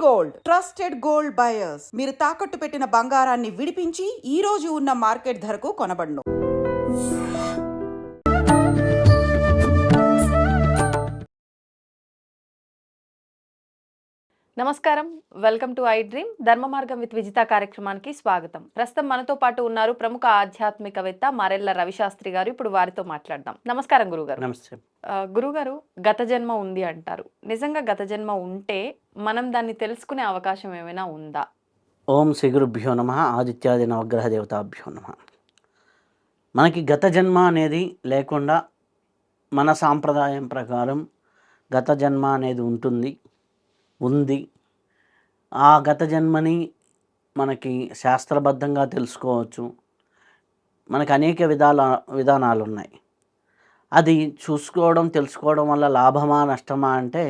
Gold trusted gold buyers. మీరు తాకట్టు పెట్టిన బంగారాన్ని విడిపించి ఈ రోజు ఉన్న మార్కెట్ ధరకు కొనబడును. నమస్కారం, వెల్కమ్ టు ఐ డ్రీమ్. ధర్మ మార్గం విత్ విజిత కార్యక్రమానికి స్వాగతం. ప్రస్తుతం మనతో పాటు ఉన్నారు ప్రముఖ ఆధ్యాత్మికవేత్త మరెల్ల రవిశాస్త్రి గారు. ఇప్పుడు వారితో మాట్లాడదాం. నమస్కారం గురుగారు. నమస్తే. గురుగారు, గత జన్మ ఉంది అంటారు. నిజంగా గత జన్మ ఉంటే మనం దాన్ని తెలుసుకునే అవకాశం ఏమైనా ఉందా? ఓం శ్రీ గురుభ్యో నమః. ఆదిత్యాది నవగ్రహ దేవతాభ్యో నమః. మనకి గత జన్మ అనేది లేకుండా మన సాంప్రదాయం ప్రకారం గత జన్మ అనేది ఉంది. ఆ గత జన్మని మనకి శాస్త్రబద్ధంగా తెలుసుకోవచ్చు. మనకు అనేక విధానాలు ఉన్నాయి. అది తెలుసుకోవడం వల్ల లాభమా నష్టమా అంటే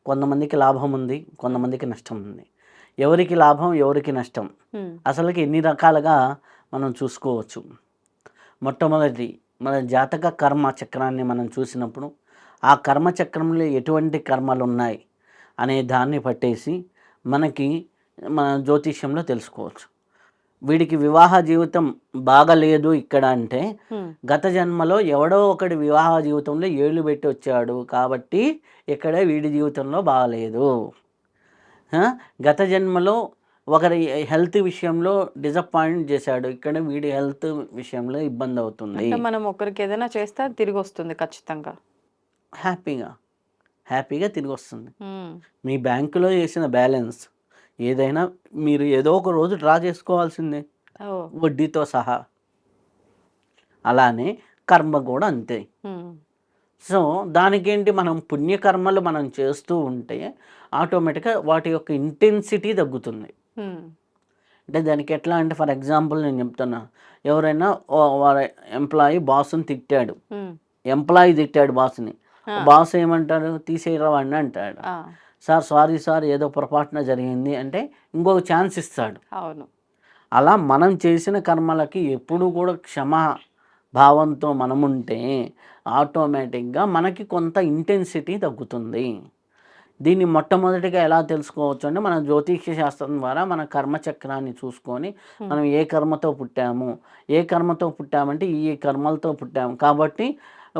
కొంతమందికి లాభం ఉంది, కొంతమందికి నష్టం ఉంది. ఎవరికి లాభం, ఎవరికి నష్టం, అసలుకి ఎన్ని రకాలుగా మనం చూసుకోవచ్చు. మొట్టమొదటి మన జాతక కర్మ చక్రాన్ని మనం చూసినప్పుడు ఆ కర్మ చక్రంలో ఎటువంటి కర్మలు ఉన్నాయి అనే దాన్ని పట్టేసి మన జ్యోతిష్యంలో తెలుసుకోవచ్చు. వీడికి వివాహ జీవితం బాగలేదు ఇక్కడ అంటే గత జన్మలో ఎవడో ఒకటి వివాహ జీవితంలో ఏళ్ళు పెట్టి వచ్చాడు కాబట్టి ఇక్కడ వీడి జీవితంలో బాగలేదు. గత జన్మలో ఒకరి హెల్త్ విషయంలో డిసప్పాయింట్ చేశాడు, ఇక్కడ వీడి హెల్త్ విషయంలో ఇబ్బంది అవుతుంది. మనం ఒకరికి ఏదైనా చేస్తే తిరిగి వస్తుంది, ఖచ్చితంగా హ్యాపీగా తిరిగి వస్తుంది. మీ బ్యాంకులో చేసిన బ్యాలెన్స్ ఏదైనా మీరు ఏదో ఒక రోజు డ్రా చేసుకోవాల్సిందే, వడ్డీతో సహా. అలానే కర్మ కూడా అంతే. సో దానికేంటి, మనం పుణ్యకర్మలు మనం చేస్తూ ఉంటే ఆటోమేటిక్గా వాటి యొక్క ఇంటెన్సిటీ తగ్గుతుంది. అంటే దానికి ఎట్లా అంటే, ఫర్ ఎగ్జాంపుల్ నేను చెప్తున్నా, ఎవరైనా వారి ఎంప్లాయీ బాస్ని తిట్టాడు, బాస్ని. బాస్ ఏమంటాడు, తీసేయరా వాడిని అంటాడు. సారీ సార్ ఏదో పొరపాటున జరిగింది అంటే ఇంకొక ఛాన్స్ ఇస్తాడు. అవును. అలా మనం చేసిన కర్మలకి ఎప్పుడు కూడా క్షమా భావంతో మనముంటే ఆటోమేటిక్గా మనకి కొంత ఇంటెన్సిటీ తగ్గుతుంది. దీన్ని మొట్టమొదటిగా ఎలా తెలుసుకోవచ్చు అంటే, మన జ్యోతిష్య శాస్త్రం ద్వారా మన కర్మచక్రాన్ని చూసుకొని మనం ఏ కర్మతో పుట్టామంటే ఈ కర్మలతో పుట్టాము కాబట్టి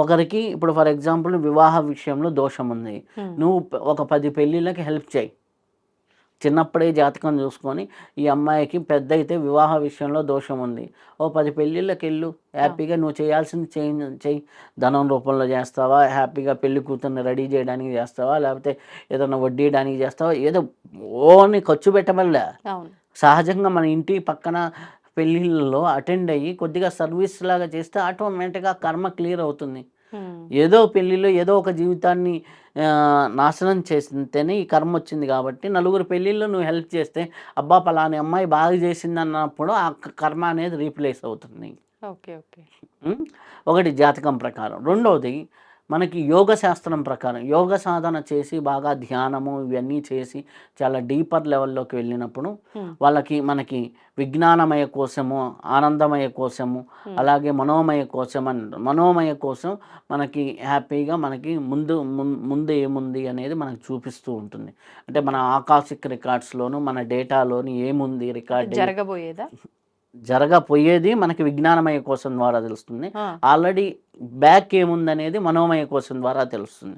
ఒకరికి ఇప్పుడు ఫర్ ఎగ్జాంపుల్ వివాహ విషయంలో దోషం ఉంది, నువ్వు ఒక 10 పెళ్ళిళ్ళకి హెల్ప్ చేయి. చిన్నప్పుడే జాతకం చూసుకొని ఈ అమ్మాయికి పెద్ద అయితే వివాహ విషయంలో దోషం ఉంది, 10 పెళ్ళిళ్ళకి వెళ్ళు, హ్యాపీగా నువ్వు చేయాల్సింది చెయ్యి. ధనం రూపంలో చేస్తావా, హ్యాపీగా పెళ్లి కూతుర్ని రెడీ చేయడానికి చేస్తావా, లేకపోతే ఏదైనా వడ్డీయడానికి చేస్తావా, ఏదో ఓని ఖర్చు పెట్టమల్లా. సహజంగా మన ఇంటి పక్కన పెళ్ళిళ్ళలో అటెండ్ అయ్యి కొద్దిగా సర్వీస్ లాగా చేస్తే ఆటోమేటిక్గా కర్మ క్లియర్ అవుతుంది. ఏదో పెళ్ళిలో ఏదో ఒక జీవితాన్ని నాశనం చేస్తేనే ఈ కర్మ వచ్చింది కాబట్టి నలుగురు పెళ్ళిళ్ళు నువ్వు హెల్ప్ చేస్తే అబ్బా పలాని అమ్మాయి బాగా చేసింది అన్నప్పుడు ఆ కర్మ అనేది రీప్లేస్ అవుతుంది. ఒకటి జాతకం ప్రకారం. రెండవది మనకి యోగ శాస్త్రం ప్రకారం యోగ సాధన చేసి బాగా ధ్యానము ఇవన్నీ చేసి చాలా డీపర్ లెవెల్లోకి వెళ్ళినప్పుడు మనకి విజ్ఞానమయ కోశము, ఆనందమయ కోశము, అలాగే మనోమయ కోశం మనకి హ్యాపీగా మనకి ముందు ఏముంది అనేది మనకు చూపిస్తూ ఉంటుంది. అంటే మన ఆకాశిక్ రికార్డ్స్లోను మన డేటాలోని ఏముంది రికార్డ్ జరగబోయేది మనకి విజ్ఞానమయ కోశం ద్వారా తెలుస్తుంది. ఆల్రెడీ బ్యాక్ ఏముందనేది మనోమయ కోశం ద్వారా తెలుస్తుంది.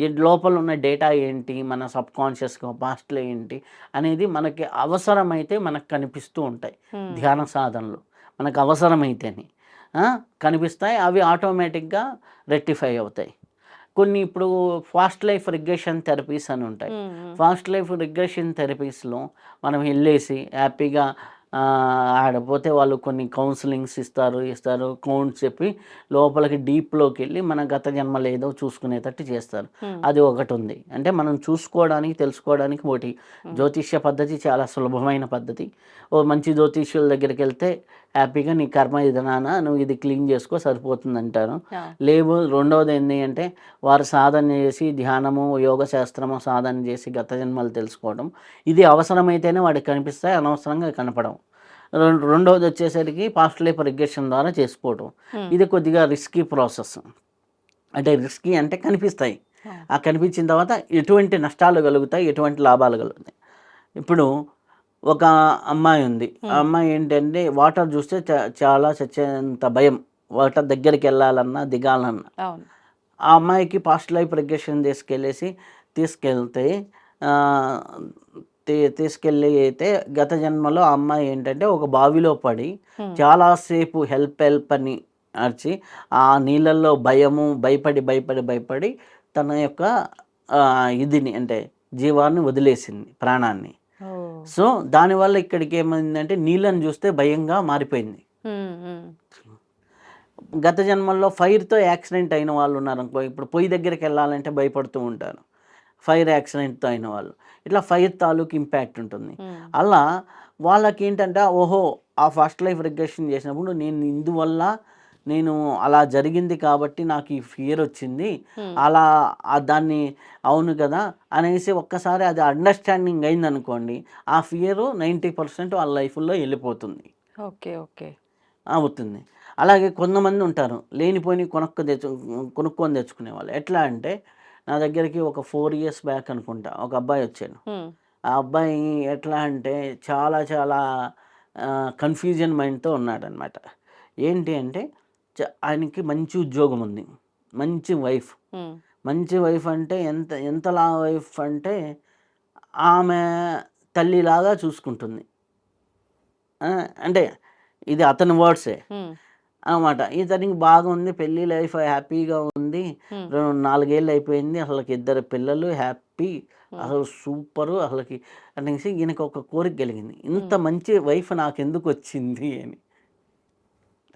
ఈ లోపల ఉన్న డేటా ఏంటి, మన సబ్ కాన్షియస్గా పాస్ట్లో ఏంటి అనేది మనకి అవసరమైతే మనకు కనిపిస్తూ ఉంటాయి. ధ్యాన సాధనలు మనకు అవసరమైతేనే కనిపిస్తాయి, అవి ఆటోమేటిక్గా రెక్టిఫై అవుతాయి. కొన్ని ఇప్పుడు ఫాస్ట్ లైఫ్ రిగ్రెషన్ థెరపీస్ అని ఉంటాయి. ఫాస్ట్ లైఫ్ రిగ్రెషన్ థెరపీస్లో మనం వెళ్ళేసి హ్యాపీగా ఆడపోతే వాళ్ళు కొన్ని కౌన్సిలింగ్స్ ఇస్తారు కౌంట్స్ చెప్పి లోపలికి డీప్లోకి వెళ్ళి మన గత జన్మలు ఏదో చూసుకునేటట్టు చేస్తారు. అది ఒకటి ఉంది. అంటే మనం తెలుసుకోవడానికి ఒకటి జ్యోతిష్య పద్ధతి చాలా సులభమైన పద్ధతి. ఓ మంచి జ్యోతిష్యుల దగ్గరికి వెళ్తే హ్యాపీగా నీ కర్మ ఇది నాన్న, నువ్వు ఇది క్లీన్ చేసుకో సరిపోతుంది అంటారు. లేవు రెండవది ఏంటి అంటే, వారు సాధన చేసి ధ్యానము యోగ శాస్త్రము సాధన చేసి గత జన్మలు తెలుసుకోవడం, ఇది అవసరమైతేనే వాడికి కనిపిస్తాయి, అనవసరంగా కనపడం. రెండవది వచ్చేసరికి పాస్ట్ లైఫ్ రిగ్రెషన్ ద్వారా చేసుకోవడం. ఇది కొద్దిగా రిస్కీ ప్రాసెస్. అంటే రిస్కీ అంటే కనిపిస్తాయి, ఆ కనిపించిన తర్వాత ఎటువంటి నష్టాలు కలుగుతాయి, ఎటువంటి లాభాలు కలుగుతాయి. ఇప్పుడు ఒక అమ్మాయి ఉంది. ఆ అమ్మాయి ఏంటంటే వాటర్ చూస్తే చాలా చచ్చేంత భయం. వాటర్ దగ్గరికి వెళ్ళాలన్నా, దిగాలన్నా. అవును. ఆ అమ్మాయికి పాస్ట్ లైఫ్ రిగ్రెషన్ తీసుకెళ్తే ఆహ్, తీసుకెళ్ళి అయితే గత జన్మలో ఆ అమ్మాయి ఏంటంటే ఒక బావిలో పడి హ్మ్. చాలా సేపు హెల్ప్ హెల్ప్ అని అరిచి ఆ నీళ్ళల్లో భయపడి తన యొక్క ఇదిని అంటే జీవాన్ని వదిలేసింది, ప్రాణాన్ని. ఓహ్! సో దానివల్ల ఇక్కడికి ఏమైందంటే నీళ్ళని చూస్తే భయంగా మారిపోయింది. హ్మ్. హ్మ్. గత జన్మల్లో ఫైర్‌తో యాక్సిడెంట్ అయిన వాళ్ళున్నారనుకో, ఇప్పుడు పొయ్యి దగ్గరికెళ్ళాలంటే భయపడుతూ ఉంటారు. ఫైర్ యాక్సిడెంట్‌తో అయిన వాళ్ళు. ఇట్లా ఫైర్ తాలూకు ఇంపాక్ట్ ఉంటుంది. హ్మ్. అలా వాళ్ళకేంటంటే, ఓహో! ఆ ఫస్ట్ లైఫ్ రిగ్రెషన్ చేసినప్పుడు నేను అలా జరిగింది కాబట్టి నాకు ఈ ఫియర్ వచ్చింది. హ్మ్. అలా దాన్ని అవును కదా! అనేసి ఒక్కసారి అది అండర్‌స్టాండింగ్ అయిందనుకోండి, ఆ ఫియరు 90% వాళ్ళ లైఫ్‌లో ఎళ్ళిపోతుంది. ఓకే. ఓకే. అవుతుంది. అలాగే కొంతమందుంటారు. లేనిపోనివి కొనుక్కొని తెచ్చుకునేవాళ్ళు. ఎట్లా అంటే, నా దగ్గరికి ఒక 4 ఇయర్స్ బ్యాక్ అనుకుంటా ఒక అబ్బాయొచ్చాడు. హ్మ్. ఆ అబ్బాయి ఎట్లా అంటే చాలా కన్‌ఫ్యూజన్ మైండ్‌తో ఉన్నాడనమాట. ఏంటి అంటే, ఆయనకి మంచి ఉద్యోగం ఉంది. మంచి వైఫ్. హ్మ్. మంచి వైఫ్ అంటే ఎంతలా వైఫ్ అంటే, ఆమె తల్లిలాగా చూసుకుంటుంది. ఆ! అంటే ఇది అతని వర్డ్సే. హ్మ్. అనమాట. ఇతనికి బాగుంది. పెళ్లి లైఫ్ హ్యాపీగా ఉంది. హ్మ్. 4 ఏళ్ళు అయిపోయింది. అసలకి ఇద్దరు పిల్లలు హ్యాపీ. హ్మ్. అసలు సూపరు. అసలకి అనేసి ఈయనకి ఒక కోరిక కలిగింది. ఇంత హ్మ్. మంచి వైఫ్ నాకెందుకొచ్చింది అని.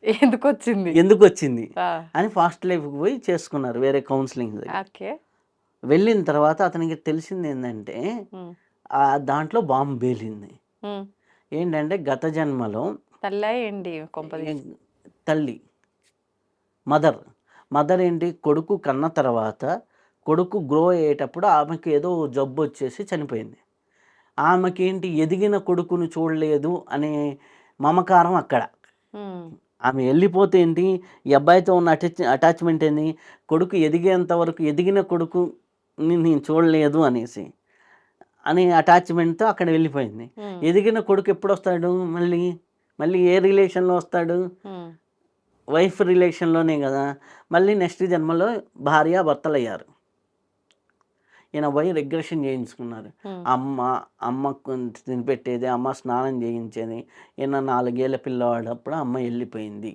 ఎందుకొచ్చింది? ఎందుకొచ్చింది ఆ! అని ఫాస్ట్ లైఫ్‌కి పోయి చేసుకున్నారు వేరే కౌన్సెలింగ్ దగ్గర. ఓకే. వెళ్ళిన తర్వాత అతనికి తెలిసిందేందంటే హ్మ్. దాంట్లో బాంబ్ పేలింది. హ్మ్. ఏంటంటే గత జన్మలో తల్లా ఏంటి ఎ కొంపదీసి? తల్లి మదర్. మదర్ ఏంటి కొడుకు కన్న తర్వాత, కొడుకు గ్రో అయ్యేటప్పుడు ఆమెకి ఏదో జబ్బొచ్చేసి చనిపోయింది. ఆమెకేంటి ఎదిగిన కొడుకుని చూడలేదు అనే మమకారం అక్కడ. హ్మ్. ఆమె ఎళ్ళిపోతే ఏంటి, ఈ అబ్బాయితో ఉన్న అటాచ్‌మెంట్ ఏంది, కొడుకు ఎదిగేంత వరకు ఎదిగిన కొడుకుని నేను చూడలేదు అనేసి. అనే అటాచ్‌మెంట్‌తో అక్కడ వెళ్ళిపోయింది. హ్మ్. ఎదిగిన కొడుకు ఎప్పుడొస్తాడు మళ్ళీ? మళ్ళీ ఏ రిలేషన్‌లో వస్తాడు? హ్మ్. వైఫ్ రిలేషన్‌లోనే గదా! మళ్ళీ నెక్స్ట్ జన్మలో భార్యాభర్తలయ్యారు. ఈయన పోయి రిగ్రెషన్ చేయించుకున్నారు. హ్మ్. అమ్మ అమ్మకు తినిపెట్టేది, అమ్మ స్నానం చేయించేది. ఈయన 4 ఏళ్ల పిల్లవాడప్పుడు అమ్మ ఎళ్ళిపోయింది.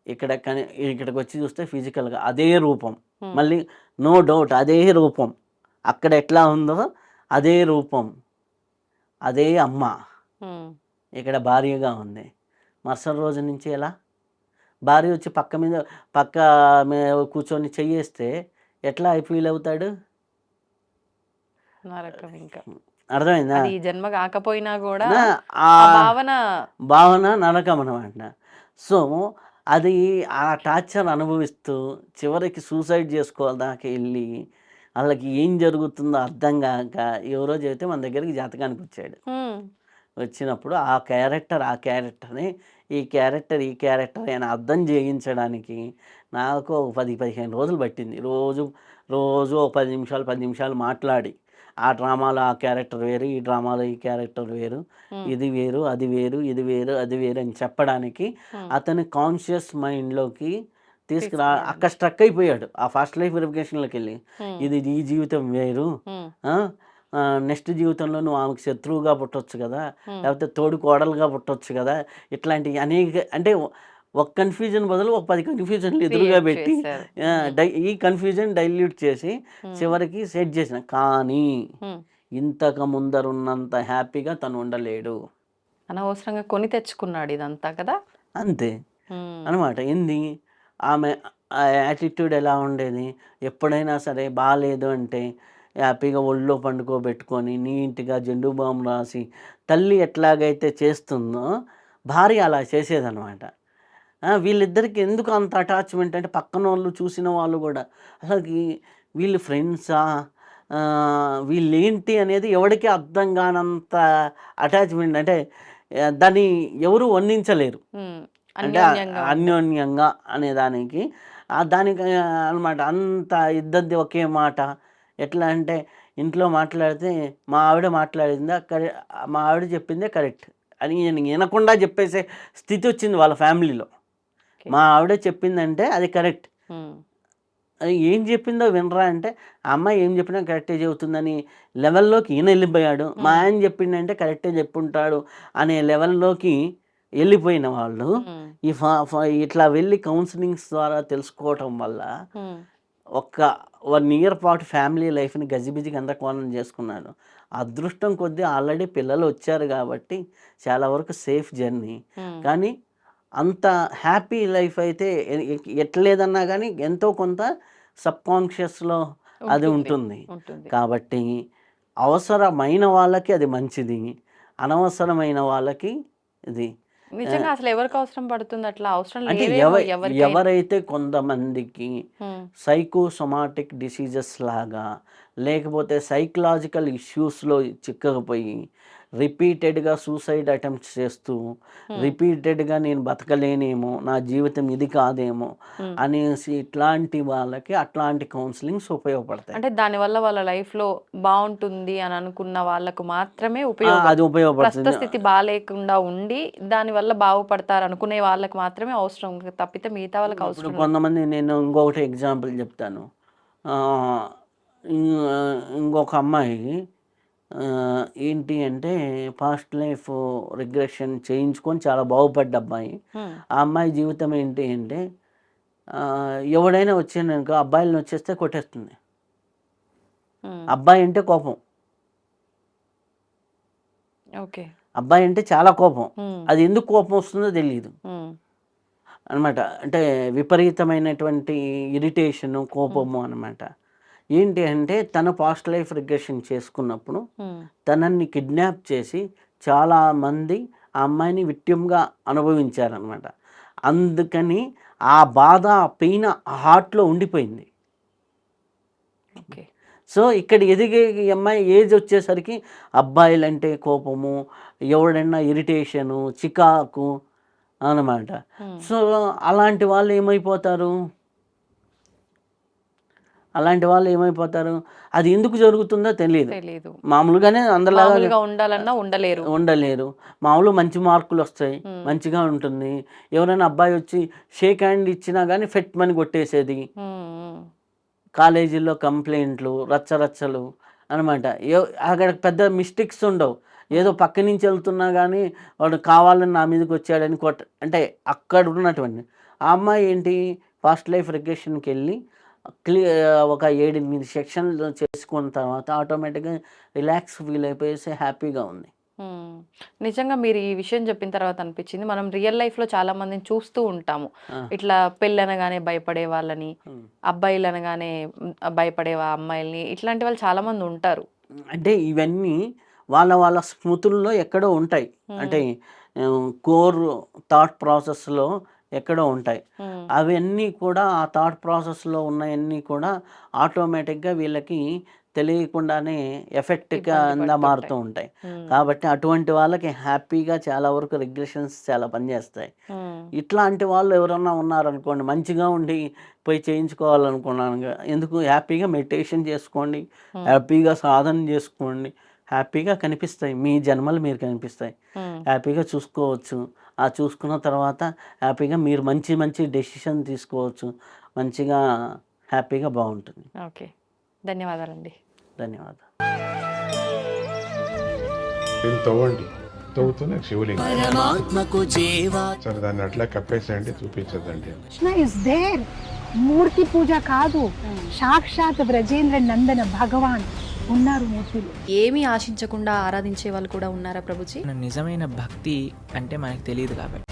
ఇక్కడికొచ్చి చూస్తే ఫిజికల్‌గా అదే రూపం. హ్మ్. మళ్ళీ నో డౌట్ అదే రూపం. అక్కడ ఎట్లా ఉందో అదే రూపం. అదే అమ్మ. హ్మ్. ఇక్కడ భార్యగా ఉంది. మరుసటి రోజు నుంచి ఎలా? భార్య వచ్చి పక్క మీద కూర్చొని చెయ్యేస్తే ఎట్లా ఫీల్ అవుతాడు? నరకం ఇంకా. అర్థమైందా? అది ఈ జన్మ కాకపోయినా గూడా నా ఆ ఆ భావన భావన నరకమనమాట. సో, అది ఆ టార్చర్ అనుభవిస్తూ చివరికి సూసైడ్ జేసుకోవాలి దాకా ఎళ్లి, ఆళ్ళకి ఏం జరుగుతుందో అర్థం గాక ఎవరో చెబితే మన దగ్గరికి జాతకానికొచ్చాడు. హ్మ్. వచ్చినప్పుడు ఆ క్యారెక్టర్‌ని ఈ క్యారెక్టరే అని అర్థం చేయించడానికి నాకు ఒక 10, 15 రోజులు పట్టింది. రోజు ఒక 10 నిమిషాలు మాట్లాడి, ఆ డ్రామాలో ఆ క్యారెక్టర్ వేరు, ఈ డ్రామాలో ఈ క్యారెక్టర్ వేరు, హ్మ్. ఇది వేరు, అది వేరు, ఇది వేరు, అది వేరు అని చెప్పడానికి హ్మ్. అతని కాన్షియస్ మైండ్‌లోకి తీసుకురావడానికి. అక్కడ స్ట్రక్ అయిపోయాడు. ఆ ఫస్ట్ లైఫ్ వెరిఫికేషన్‌లోకెళ్ళి. హ్మ్. ఇది నీ జీవితం వేరు. హ్మ్. ఆ! నెక్స్ట్ జీవితంలో నువ్వు ఆమెకు శత్రువుగా పుట్టొచ్చు గదా! హ్మ్. లేకపోతే తోడికోడలుగా పుట్టొచ్చు గదా! ఇట్లాంటియి అనేక అంటే ఒక కన్‌ఫ్యూజన్ బదులు ఒక 10 కన్‌ఫ్యూజన్‌లు ఎదురుగా క్రియేట్ పెట్టి చేశారు. హ్మ్. ఈ కన్‌ఫ్యూజన్ డైల్యూట్ చేసి హ్మ్. చివరికి సెట్ చేసిన. కానీ హ్మ్. ఇంతకు ముందరున్నంత హ్యాపీగా తను ఉండలేడు. అనవసరంగా కొని తెచ్చుకున్నాడు ఇదంతా కదా! అంతే. హ్మ్. అనమాట. ఏంది ఆమె యాటిట్యూడ్ ఎలా ఉండేది? ఎప్పుడైనా సరే బాలేదు అంటే హ్యాపీగా ఒళ్ళో పండుకోబెట్టుకొని, నీట్‌గా జెండు బామ్ రాసి, తల్లి ఎట్లాగైతే చేస్తుందో భార్య అలా చేసేదనమాట. వీళ్ళిద్దరికి ఎందుకు అంత అటాచ్‌మెంట్ అంటే పక్కనోళ్ళు చూసిన వాళ్ళు గూడా అసలకి వీళ్ళు ఫ్రెండ్సా? వీళ్ళేంటి అనేది ఎవడికి అర్థం గానంత అటాచ్‌మెంట్ అంటే దాన్ని ఎవరు వర్ణించలేరు. హ్మ్. అంటే అన్యోన్యంగా ఉంటారు. అన్యోన్యంగా అనేదానికి దానికి అనమాట. అంత ఇద్దరిది ఒకే మాట. ఎట్లా అంటే ఇంట్లో మాట్లాడితే మా ఆవిడ మాట్లాడిందా మా ఆవిడ చెప్పిందే కరెక్ట్ అని నేను వినకుండా చెప్పేసే స్థితి వచ్చింది వాళ్ళ ఫ్యామిలీలో. మా ఆవిడ చెప్పిందంటే అది కరెక్ట్, అది ఏం చెప్పిందో వినరా అంటే ఆ అమ్మాయి ఏం చెప్పినా కరెక్టే చెబుతుందని లెవెల్లోకి ఈయన వెళ్ళిపోయాడు. మా ఆయన చెప్పిండంటే కరెక్టే చెప్పుంటాడు అనే లెవెల్లోకి వెళ్ళిపోయిన వాళ్ళు ఈ ఇట్లా వెళ్ళి కౌన్సిలింగ్స్ ద్వారా తెలుసుకోవటం వల్ల ఒక 1 ఇయర్ పాటు ఫ్యామిలీ లైఫ్ని గజిబిజి గందరగోళం చేసుకున్నాడు. అదృష్టం కొద్దీ ఆల్రెడీ పిల్లలు వచ్చారు కాబట్టి చాలా వరకు సేఫ్ జర్నీ. కానీ అంత హ్యాపీ లైఫ్ అయితే ఎట్లేదన్నా కానీ ఎంతో కొంత సబ్కాన్షియస్లో అది ఉంటుంది. కాబట్టి అవసరమైన వాళ్ళకి అది మంచిది, అనవసరమైన వాళ్ళకి ఇది నిజంగా అసలు ఎవరికి అవసరం పడుతుంది అట్లా? అవసరం అంటే లేదేమో ఎవరైతే కొంతమందికి సైకోసొమాటిక్ డిసీజెస్ లాగా లేకపోతే సైకలాజికల్ ఇష్యూస్లో చిక్కకపోయి రిపీటెడ్గా సూసైడ్ అటెంప్ట్స్ చేస్తూ రిపీటెడ్గా నేను బతకలేనేమో, నా జీవితం ఇది కాదేమో అనేసి ఇట్లాంటి వాళ్ళకి అట్లాంటి కౌన్సిలింగ్స్ ఉపయోగపడతాయి. అంటే దానివల్ల వాళ్ళ లైఫ్ లో బాగుంటుంది అని అనుకున్న వాళ్ళకు మాత్రమే అది ఉపయోగపడుతుంది. ప్రస్తుత స్థితి బాగాలేకుండా ఉండి దాని వల్ల బాగుపడతారు అనుకునే వాళ్ళకి మాత్రమే అవసరం, తప్పితే మిగతా వాళ్ళకి అవసరం ఇప్పుడు కొంతమంది, నేను ఇంకొకటి ఎగ్జాంపుల్ చెప్తాను. ఇంకొక అమ్మాయి ఏంటి అంటే పాస్ట్ లైఫ్ రిగ్రెషన్ చేయించుకొని చాలా బాగుపడ్డ అబ్బాయి. ఆ అమ్మాయి జీవితం ఏంటి అంటే ఎవడైనా వచ్చాడనుకో అబ్బాయిలను వచ్చేస్తే కొట్టేస్తుంది. అబ్బాయి అంటే కోపం, అబ్బాయి అంటే చాలా కోపం. అది ఎందుకు కోపం వస్తుందో తెలియదు అనమాట. అంటే విపరీతమైనటువంటి ఇరిటేషను, కోపము అనమాట. ఏంటి అంటే తన పాస్ట్ లైఫ్ రిగ్రెషన్ చేసుకున్నప్పుడు తనని కిడ్నాప్ చేసి చాలామంది ఆ అమ్మాయిని విక్టిమ్గా అనుభవించారనమాట. అందుకని ఆ బాధ, ఆ పెయిన్ హార్ట్లో ఉండిపోయింది. సో ఇక్కడ ఎదిగే అమ్మాయి ఏజ్ వచ్చేసరికి అబ్బాయిలంటే కోపము, ఎవడన్నా ఇరిటేషను, చికాకు అన్నమాట. సో అలాంటి వాళ్ళు ఏమైపోతారు, అది ఎందుకు జరుగుతుందో తెలియదు. మామూలుగానే అందరిలాగా ఉండాలన్నా ఉండలేరు. మామూలు మంచి మార్కులు వస్తాయి, మంచిగా ఉంటుంది. ఎవరైనా అబ్బాయి వచ్చి షేక్ హ్యాండ్ ఇచ్చినా కానీ ఫెట్మని కొట్టేసేది, కాలేజీల్లో కంప్లైంట్లు, రచ్చరచ్చలు అనమాట. అక్కడ పెద్ద మిస్టేక్స్ ఉండవు. ఏదో పక్క నుంచి వెళ్తున్నా కానీ వాడు కావాలని నా మీదకి వచ్చాడని అంటే అక్కడ ఉన్నటువంటి ఆ అమ్మాయి ఏంటి ఫాస్ట్ లైఫ్ రిగ్రెషన్కి వెళ్ళి ఒక 7-8 సెక్షన్లు చేసుకున్న తర్వాత ఆటోమేటిక్గా రిలాక్స్ ఫీల్ అయిపోయేసి హ్యాపీగా ఉంది. నిజంగా మీరు ఈ విషయం చెప్పిన తర్వాత అనిపించింది, మనం రియల్ లైఫ్ లో చాలా మందిని చూస్తూ ఉంటాము. ఇట్లా పెళ్ళి అనగానే భయపడే వాళ్ళని, అబ్బాయిలు అనగానే భయపడే అమ్మాయిల్ని, ఇట్లాంటి వాళ్ళు చాలా మంది ఉంటారు. అంటే ఇవన్నీ వాళ్ళ స్మృతుల్లో ఎక్కడో ఉంటాయి. అంటే కోర్ థాట్ ప్రాసెస్లో ఎక్కడో ఉంటాయి. అవన్నీ కూడా ఆ థాట్ ప్రాసెస్లో ఉన్నవన్నీ కూడా ఆటోమేటిక్గా వీళ్ళకి తెలియకుండానే ఎఫెక్ట్గా మారుతూ ఉంటాయి. కాబట్టి అటువంటి వాళ్ళకి హ్యాపీగా చాలా వరకు రిగ్రెషన్స్ చాలా పనిచేస్తాయి. ఇట్లాంటి వాళ్ళు ఎవరన్నా ఉన్నారనుకోండి, మంచిగా ఉండి పోయి చేయించుకోవాలనుకున్నాను, ఎందుకు హ్యాపీగా మెడిటేషన్ చేసుకోండి, హ్యాపీగా సాధన చేసుకోండి, హ్యాపీగా కనిపిస్తాయి, మీ జన్మలు మీరు కనిపిస్తాయి, హ్యాపీగా చూసుకోవచ్చు. ఆ చూసుకున్న తర్వాత హ్యాపీగా మీరు మంచి డెసిషన్ తీసుకోవచ్చు, మంచిగా హ్యాపీగా బాగుంటుంది. ఓకే, ధన్యవాదాలండి. ధన్యవాదాలు. తవ్వుతూనే శివలింగం సరే దాన్ని అట్లా కప్పేసేయండి, చూపించదండి. కృష్ణ ఇస్ దేర్, మూర్తి పూజ కాదు, సాక్షాత్ బ్రజేంద్ర నందన భగవాన్ ఉన్నారు మూర్తిలో. ఏమీ ఆశించకుండా ఆరాధించే వాళ్ళు కూడా ఉన్నారా ప్రభుజీ? నిజమైన భక్తి అంటే మనకు తెలియదు కాబట్టి